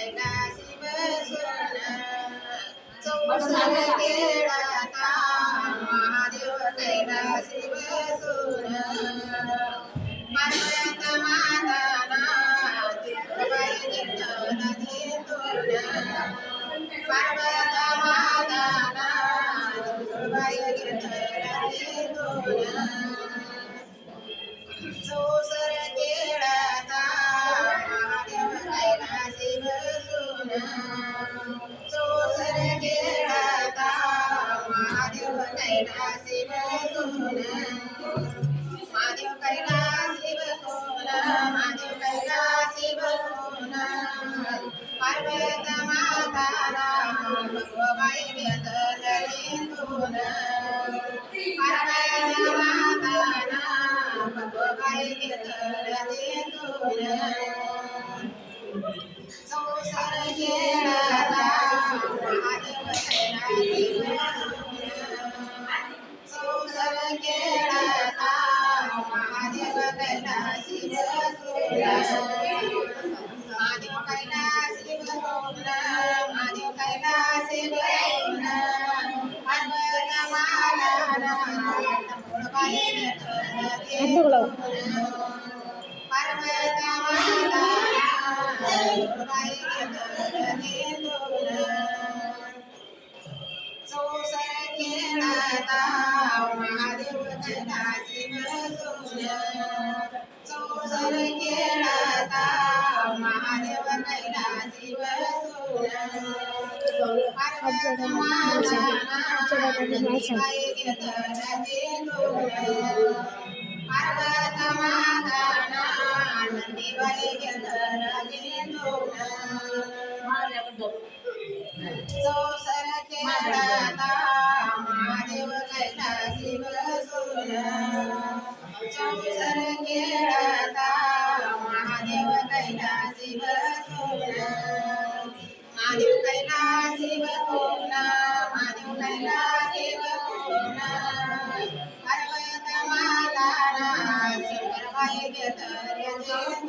कैलासी बसून चौसर केळाचा महादेव कैलासी बसून पार्वत माताना तिरुबाई कीर्तन घेतून पार्वत माताना तिरुबाई कीर्तन घेतून चौसर केळाचा महादेव कैलासी बसून चौसर केळाचा महादेव कैलासी बसून महादेव कैलासी बसून महादेव कैलासी बसून पार्वत माताला भगवाई घेतलं घेतून पार्वत माताला भगवाई घेतलं घेतून चौसर केळाचा महादेव कैलासी बसून चौसर केळाचा महादेव कैलासी बसून महादेव कैलासी बसून महादेव कैलासी बसून पार्वत माताला भगवाई घेतलं घेतून पार्वत माताला भगवाई घेतलं घेतून चौसर केळाचा महादेव कैलासी बसून चौसर केळाचा महादेव कैलासी बसून पार्वत माताला भगवाई घेतलं घेतून पार्वत माताला नंदीबाई घेतलं घेतून चौसर केळाचा महादेव कैलासी बसून चौसर केळाचा महादेव कैलासी बसून महादेव कैलासी बसून महादेव कैलासी बसून पार्वत माताला शंकरबाई घेतलं घेतून